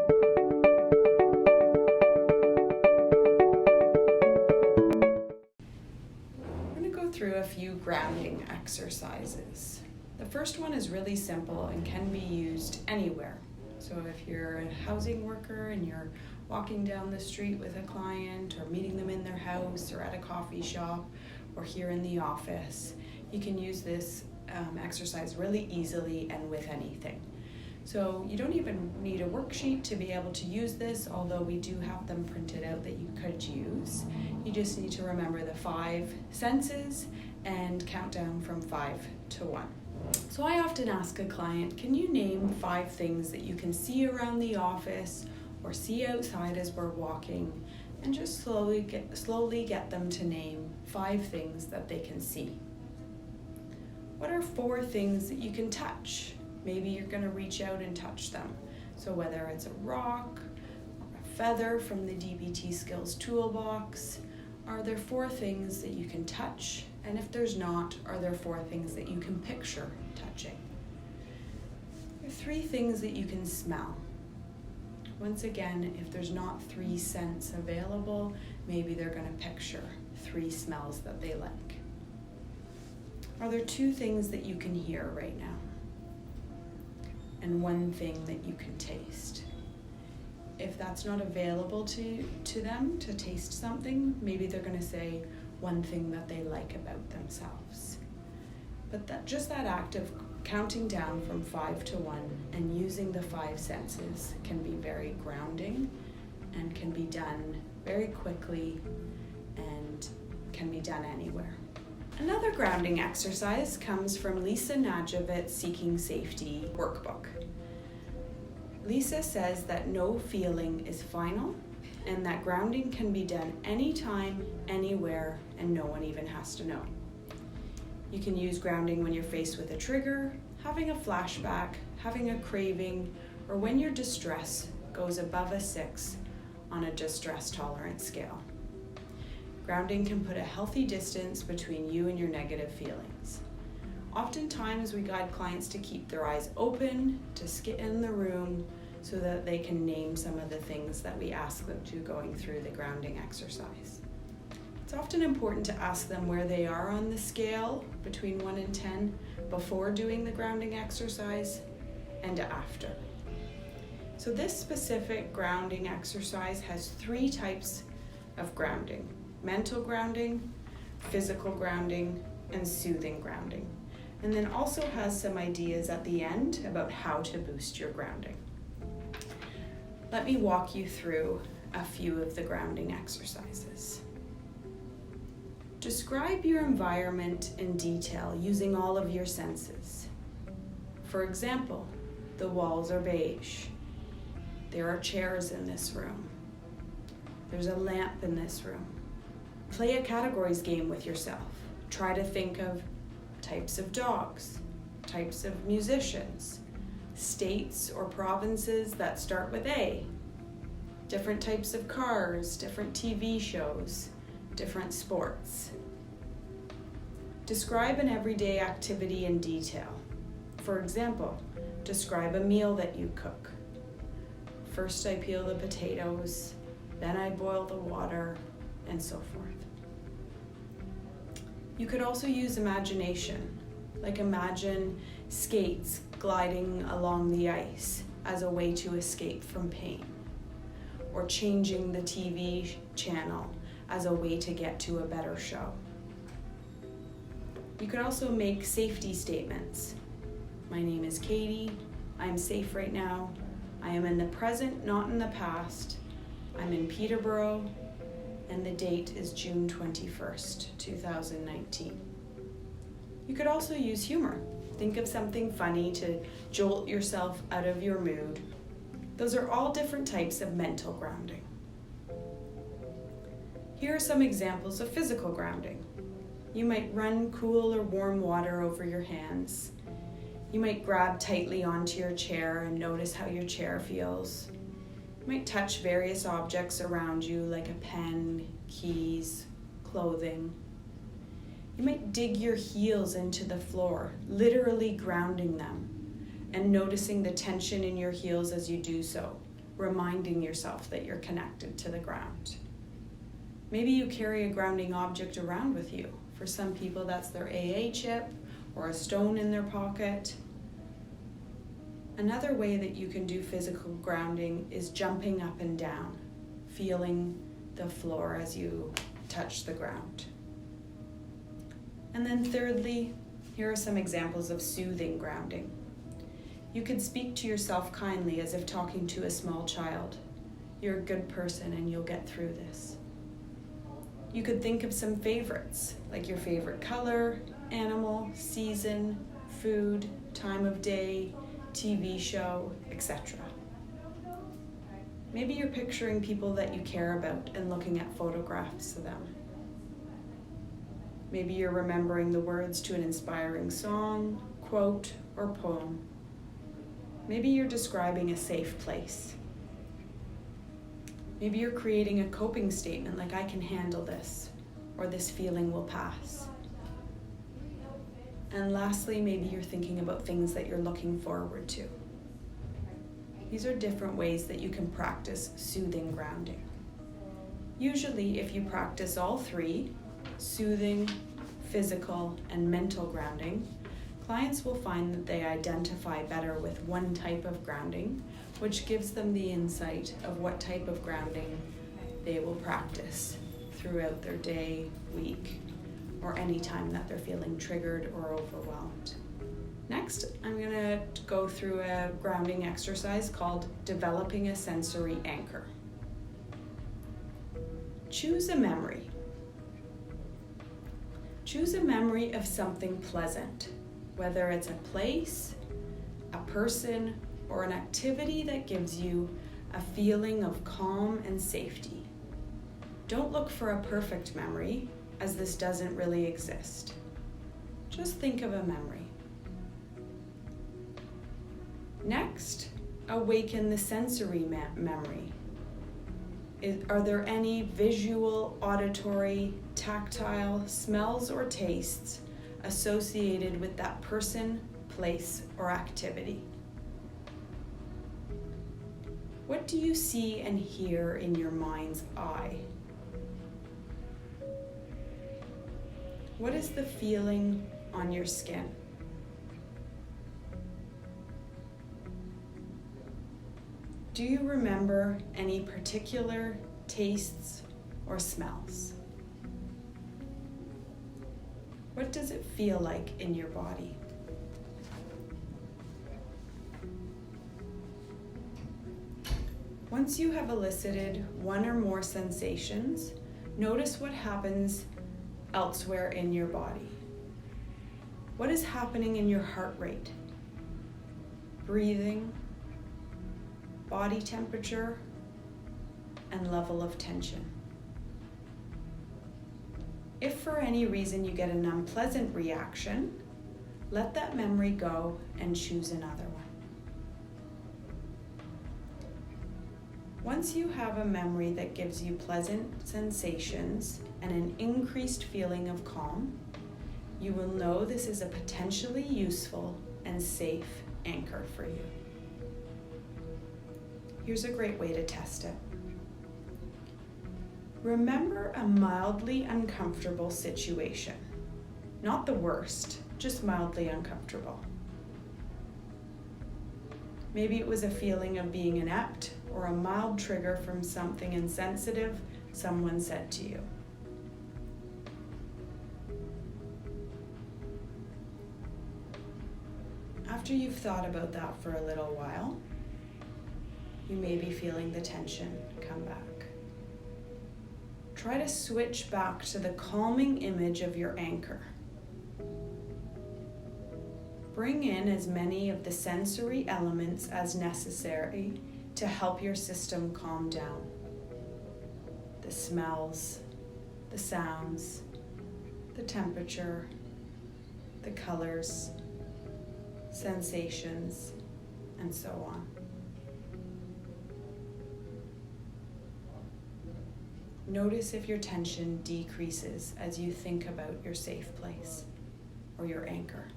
I'm going to go through a few grounding exercises. The first one is really simple and can be used anywhere. So if you're a housing worker and you're walking down the street with a client or meeting them in their house or at a coffee shop or here in the office, you can use this exercise really easily and with anything. So you don't even need a worksheet to be able to use this, although we do have them printed out that you could use. You just need to remember the 5 senses and count down from 5 to 1. So I often ask a client, can you name 5 things that you can see around the office or see outside as we're walking, and just slowly get them to name 5 things that they can see. What are 4 things that you can touch? Maybe you're going to reach out and touch them. So whether it's a rock, or a feather from the DBT Skills Toolbox, are there 4 things that you can touch? And if there's not, are there 4 things that you can picture touching? There are 3 things that you can smell. Once again, if there's not 3 scents available, maybe they're going to picture 3 smells that they like. Are there 2 things that you can hear right now? And 1 thing that you can taste? If that's not available to them to taste something, maybe they're going to say 1 thing that they like about themselves. But just that act of counting down from 5 to 1 and using the 5 senses can be very grounding and can be done very quickly and can be done anywhere. Another grounding exercise comes from Lisa Najevitz's Seeking Safety workbook. Lisa says that no feeling is final and that grounding can be done anytime, anywhere, and no one even has to know. You can use grounding when you're faced with a trigger, having a flashback, having a craving, or when your distress goes above a 6 on a distress tolerance scale. Grounding can put a healthy distance between you and your negative feelings. Oftentimes, we guide clients to keep their eyes open, to sit in the room, so that they can name some of the things that we ask them to going through the grounding exercise. It's often important to ask them where they are on the scale between 1 and 10 before doing the grounding exercise and after. So this specific grounding exercise has 3 types of grounding: mental grounding, physical grounding, and soothing grounding. And then also has some ideas at the end about how to boost your grounding. Let me walk you through a few of the grounding exercises. Describe your environment in detail using all of your senses. For example, the walls are beige. There are chairs in this room. There's a lamp in this room. Play a categories game with yourself. Try to think of types of dogs, types of musicians, states or provinces that start with A, different types of cars, different TV shows, different sports. Describe an everyday activity in detail. For example, describe a meal that you cook. First I peel the potatoes, then I boil the water, and so forth. You could also use imagination, like imagine skates gliding along the ice as a way to escape from pain, or changing the TV channel as a way to get to a better show. You could also make safety statements. My name is Katie. I am safe right now. I am in the present, not in the past. I'm in Peterborough, and the date is June 21st, 2019. You could also use humor. Think of something funny to jolt yourself out of your mood. Those are all different types of mental grounding. Here are some examples of physical grounding. You might run cool or warm water over your hands. You might grab tightly onto your chair and notice how your chair feels. You might touch various objects around you like a pen, keys, clothing. You might dig your heels into the floor, literally grounding them, and noticing the tension in your heels as you do so, reminding yourself that you're connected to the ground. Maybe you carry a grounding object around with you. For some people, that's their AA chip or a stone in their pocket. Another way that you can do physical grounding is jumping up and down, feeling the floor as you touch the ground. And then thirdly, here are some examples of soothing grounding. You could speak to yourself kindly as if talking to a small child. You're a good person and you'll get through this. You could think of some favorites, like your favorite color, animal, season, food, time of day, TV show, etc. Maybe you're picturing people that you care about and looking at photographs of them. Maybe you're remembering the words to an inspiring song, quote, or poem. Maybe you're describing a safe place. Maybe you're creating a coping statement like I can handle this, or this feeling will pass. And lastly, maybe you're thinking about things that you're looking forward to. These are different ways that you can practice soothing grounding. Usually, if you practice all three, soothing, physical, and mental grounding, clients will find that they identify better with one type of grounding, which gives them the insight of what type of grounding they will practice throughout their day, week, or any time that they're feeling triggered or overwhelmed. Next, I'm going to go through a grounding exercise called Developing a Sensory Anchor. Choose a memory. Choose a memory of something pleasant, whether it's a place, a person, or an activity that gives you a feeling of calm and safety. Don't look for a perfect memory, as this doesn't really exist. Just think of a memory. Next, awaken the sensory memory. Are there any visual, auditory, tactile, smells, or tastes associated with that person, place, or activity? What do you see and hear in your mind's eye? What is the feeling on your skin? Do you remember any particular tastes or smells? What does it feel like in your body? Once you have elicited one or more sensations, notice what happens elsewhere in your body. What is happening in your heart rate, breathing, body temperature, and level of tension? If for any reason you get an unpleasant reaction, let that memory go and choose another one. Once you have a memory that gives you pleasant sensations and an increased feeling of calm, you will know this is a potentially useful and safe anchor for you. Here's a great way to test it. Remember a mildly uncomfortable situation. Not the worst, just mildly uncomfortable. Maybe it was a feeling of being inept or a mild trigger from something insensitive someone said to you. After you've thought about that for a little while, you may be feeling the tension come back. Try to switch back to the calming image of your anchor. Bring in as many of the sensory elements as necessary to help your system calm down. The smells, the sounds, the temperature, the colors, sensations, and so on. Notice if your tension decreases as you think about your safe place or your anchor.